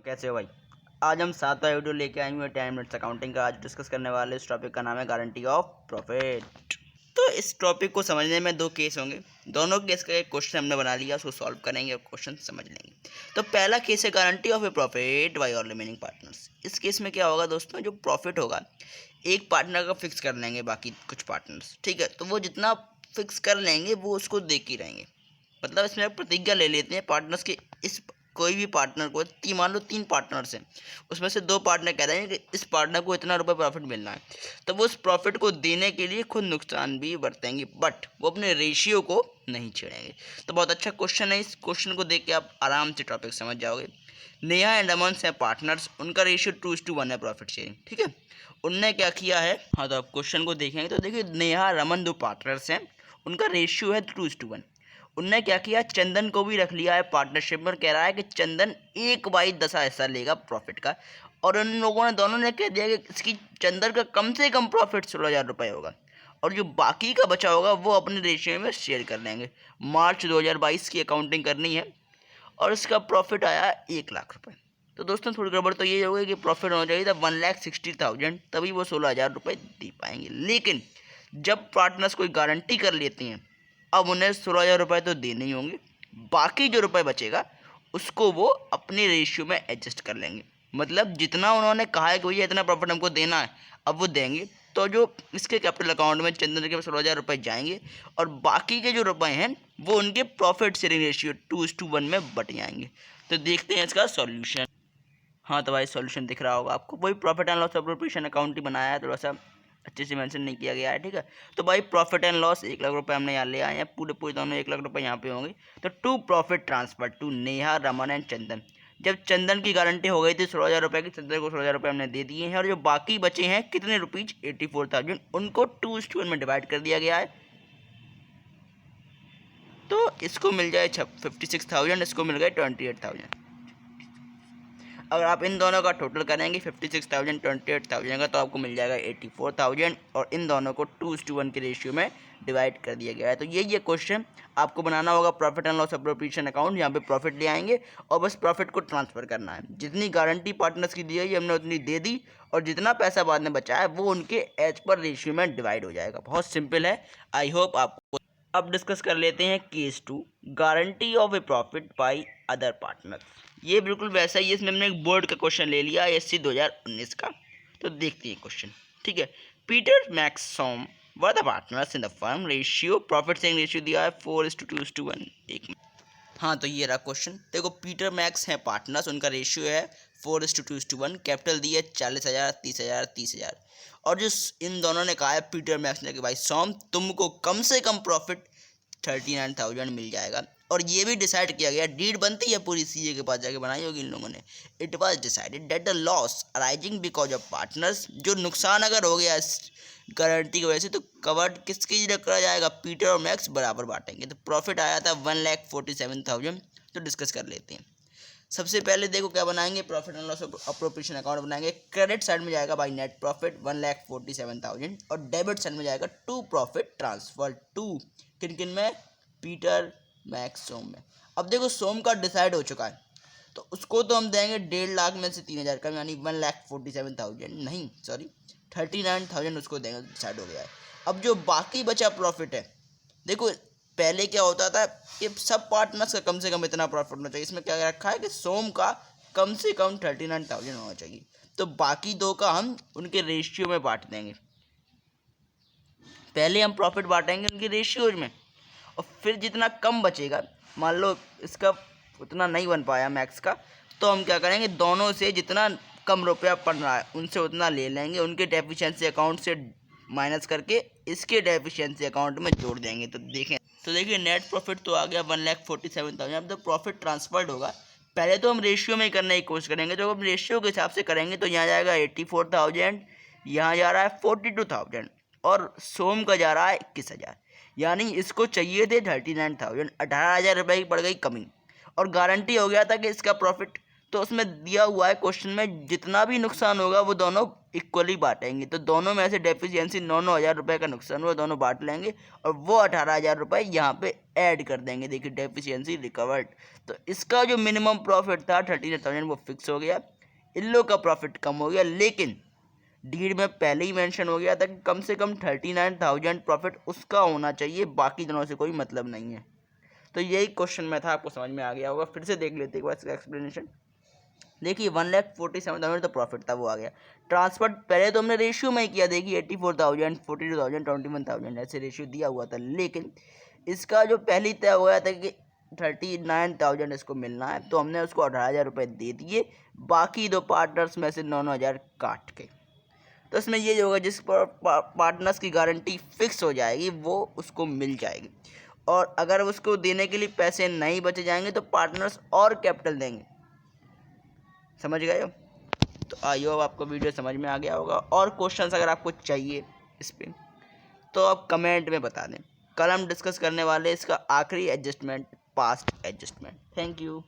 कैसे हो भाई। आज हम 7वां वीडियो लेके आए हुए 10 मिनट्स अकाउंटिंग का। आज डिस्कस करने वाले इस टॉपिक का नाम है गारंटी ऑफ प्रॉफिट। तो इस टॉपिक को समझने में दो केस होंगे। दोनों केस का एक क्वेश्चन हमने बना लिया, उसको सॉल्व करेंगे और क्वेश्चन समझ लेंगे। तो पहला केस है guarantee of A profit by all remaining partners. इस केस में क्या होगा दोस्तों, जो प्रॉफिट होगा एक पार्टनर का फिक्स कर लेंगे, बाकी कुछ पार्टनर्स, ठीक है, तो वो जितना फिक्स कर लेंगे वो उसको दे के रहेंगे। मतलब इसमें प्रतिज्ञा ले लेते हैं पार्टनर्स के। इस कोई भी पार्टनर को मान लो 3 पार्टनर्स हैं, उसमें से 2 पार्टनर कह रहे हैं कि इस पार्टनर को इतना रुपए प्रॉफिट मिलना है, तो वो उस प्रॉफिट को देने के लिए खुद नुकसान भी बरतेंगे, बट वो अपने रेशियो को नहीं छेड़ेंगे। तो बहुत अच्छा क्वेश्चन है। इस क्वेश्चन को देख के आप आराम से टॉपिक समझ जाओगे। नेहा एंड अमन हैं पार्टनर्स, उनका रेशियो 2:1 है प्रॉफिट शेयरिंग, ठीक है। उनने क्या किया है, हाँ, तो आप क्वेश्चन को देखेंगे तो देखिए नेहा और अमन 2 पार्टनर्स हैं, उनका रेशियो है 2:1। उनने क्या किया, चंदन को भी रख लिया है पार्टनरशिप में। कह रहा है कि चंदन 1/10 हिस्सा लेगा प्रॉफिट का, और उन लोगों ने दोनों ने कह दिया कि इसकी चंदन का कम से कम प्रॉफिट 16,000 रुपये होगा, और जो बाकी का बचा होगा वो अपने रेशियो में शेयर कर लेंगे। मार्च 2022 की अकाउंटिंग करनी है और इसका प्रॉफिट आया 1 लाख रुपये। तो दोस्तों थोड़ी गड़बड़ तो ये होगी कि प्रॉफिट होना चाहिए था 1,60,000, तभी वो 16,000 रुपये दे पाएंगे। लेकिन जब पार्टनर्स कोई गारंटी कर लेती हैं, अब उन्हें 16,000 रुपये तो देने ही होंगे, बाकी जो रुपये बचेगा उसको वो अपने रेशियो में एडजस्ट कर लेंगे। मतलब जितना उन्होंने कहा है कि भैया इतना प्रॉफिट हमको देना है, अब वो देंगे। तो जो इसके कैपिटल अकाउंट में चंदन के 16,000 रुपये जाएंगे, और बाकी के जो रुपए हैं वो उनके प्रॉफिट शेयरिंग रेशियो 2:1 में बट जाएंगे। तो देखते हैं इसका सॉल्यूशन। हाँ तो भाई सॉल्यूशन दिख रहा होगा आपको। वही profit and loss appropriation account ही बनाया है, थोड़ा सा अच्छे से मेंशन नहीं किया गया है, ठीक है। तो भाई प्रॉफिट एंड लॉस 1 लाख रुपये हमने यहाँ ले आए हैं, पूरे दोनों 1 लाख रुपये यहाँ पे होंगे। तो to profit transfer to Neha, Raman and Chandan. जब चंदन की गारंटी हो गई थी 16,000 रुपये की, चंदन को 16,000 रुपये हमने दे दिए हैं, और जो बाकी बचे हैं कितने रुपीज 84,000, उनको 2:1 में डिवाइड कर दिया गया है। तो इसको मिल जाए 56,000, इसको मिल गए 28,000। अगर आप इन दोनों का टोटल करेंगे 56,000 28,000 का, तो आपको मिल जाएगा 84,000, और इन दोनों को 2:1 के रेशियो में डिवाइड कर दिया गया है। तो ये क्वेश्चन आपको बनाना होगा profit and loss appropriation account. यहाँ पे प्रॉफिट ले आएंगे और बस प्रॉफिट को ट्रांसफर करना है। जितनी गारंटी पार्टनर्स की दी है हमने उतनी दे दी, और जितना पैसा बाद में बचा है वो उनके एज पर रेशियो में डिवाइड हो जाएगा। बहुत सिंपल है। आई होप आपको। अब डिस्कस कर लेते हैं case 2, guarantee of A profit by other partner. ये बिल्कुल वैसा ही है, इसमें हमने एक बोर्ड का क्वेश्चन ले लिया SC 2019 का। तो देखते हैं क्वेश्चन, ठीक है। Peter Max Som were the partners in the firm. Ratio profit sharing ratio दिया है 4:2:1। एक हाँ तो ये रहा क्वेश्चन। देखो पीटर मैक्स हैं पार्टनर्स, उनका रेशियो है 4:2:1। कैपिटल दी है 40,000 30,000 30,000, और जो इन दोनों ने कहा है पीटर मैक्स ने कि भाई सोम तुमको कम से कम प्रॉफिट 39,000 मिल जाएगा। और ये भी डिसाइड किया गया, डीड बनती है पूरी CA के पास जाके बनाई होगी इन लोगों ने। It was decided that the loss arising because of partners, जो नुकसान अगर हो गया इस गारंटी की वजह से, तो कवर्ड किसकी करा जाएगा, पीटर और मैक्स बराबर बांटेंगे। तो प्रॉफिट आया था 1,47,000। तो डिस्कस कर लेते हैं। सबसे पहले देखो क्या बनाएंगे, profit and loss appropriation account बनाएंगे। क्रेडिट साइड में जाएगा भाई नेट प्रॉफिट 1,47,000, और डेबिट साइड में जाएगा टू प्रॉफिट ट्रांसफर टू किन किन में, पीटर मैक्स सोम में। अब देखो सोम का डिसाइड हो चुका है, तो उसको तो हम देंगे 1.5 लाख में से 3,000 का, यानी 1,47,000 नहीं सॉरी 39,000 उसको देंगे, डिसाइड हो गया है। अब जो बाकी बचा प्रॉफिट है, देखो पहले क्या होता था कि सब पार्टनर्स का कम से कम इतना प्रॉफिट होना चाहिए। इसमें क्या रखा है कि सोम का कम से कम 39,000 होना चाहिए। तो बाकी 2 का हम उनके रेशियो में बांट देंगे। पहले हम प्रॉफिट बांटेंगे उनके रेशियोज में, और फिर जितना कम बचेगा, मान लो इसका उतना नहीं बन पाया मैक्स का, तो हम क्या करेंगे, दोनों से जितना कम रुपया पड़ रहा है उनसे उतना ले लेंगे, उनके डेफिशिएंसी अकाउंट से माइनस करके इसके डेफिशिएंसी अकाउंट में जोड़ देंगे। तो देखिए नेट प्रॉफिट तो आ गया 1,47,000। अब तो प्रॉफिट ट्रांसफर्ड होगा, पहले तो हम रेशियो में करने की कोशिश करेंगे। तो हम रेशियो के हिसाब से करेंगे तो यहाँ जाएगा 84,000, यहाँ जा रहा है 42,000, और सोम का जा रहा है 21,000, यानी इसको चाहिए थे 39,000। 18,000 रुपये की पड़ गई कमी, और गारंटी हो गया था कि इसका प्रॉफिट, तो उसमें दिया हुआ है क्वेश्चन में जितना भी नुकसान होगा वो दोनों इक्वली बांटेंगे। तो दोनों में से डेफिशिएंसी 9,000 रुपये का नुकसान हुआ, दोनों बांट लेंगे और वो 18,000 रुपये यहाँ पे ऐड कर देंगे। देखिए डेफिशिएंसी रिकवर्ड। तो इसका जो मिनिमम प्रॉफिट था 39,000 वो फिक्स हो गया। इन लोग का प्रॉफिट कम हो गया, लेकिन डीड में पहले ही मेंशन हो गया था कि कम से कम 39,000 प्रॉफिट उसका होना चाहिए, बाकी दोनों से कोई मतलब नहीं है। तो यही क्वेश्चन में था, आपको समझ में आ गया होगा। फिर से देख लेते एक बार इसका एक्सप्लेनेशन। देखिए 1,47,000 तो प्रॉफिट था, वो आ गया। ट्रांसफर पहले तो हमने रेशियो में ही किया, देखिए 84,000, 42,000, 21,000 ऐसे रेशियो दिया हुआ था। लेकिन इसका जो पहली तय हुआ था कि 39,000 इसको मिलना है, तो हमने उसको 18,000 रुपये दे दिए, बाकी दो पार्टनर्स में से 9,000 काट के। तो इसमें ये होगा जिस पर पार्टनर्स की गारंटी फिक्स हो जाएगी वो उसको मिल जाएगी, और अगर उसको देने के लिए पैसे नहीं बचे जाएंगे तो पार्टनर्स और कैपिटल देंगे। समझ गए हो? तो आई होप आपको वीडियो समझ में आ गया होगा। और क्वेश्चंस अगर आपको चाहिए इस पर तो आप कमेंट में बता दें। कल हम डिस्कस करने वाले इसका आखिरी adjustment, past adjustment. Thank you.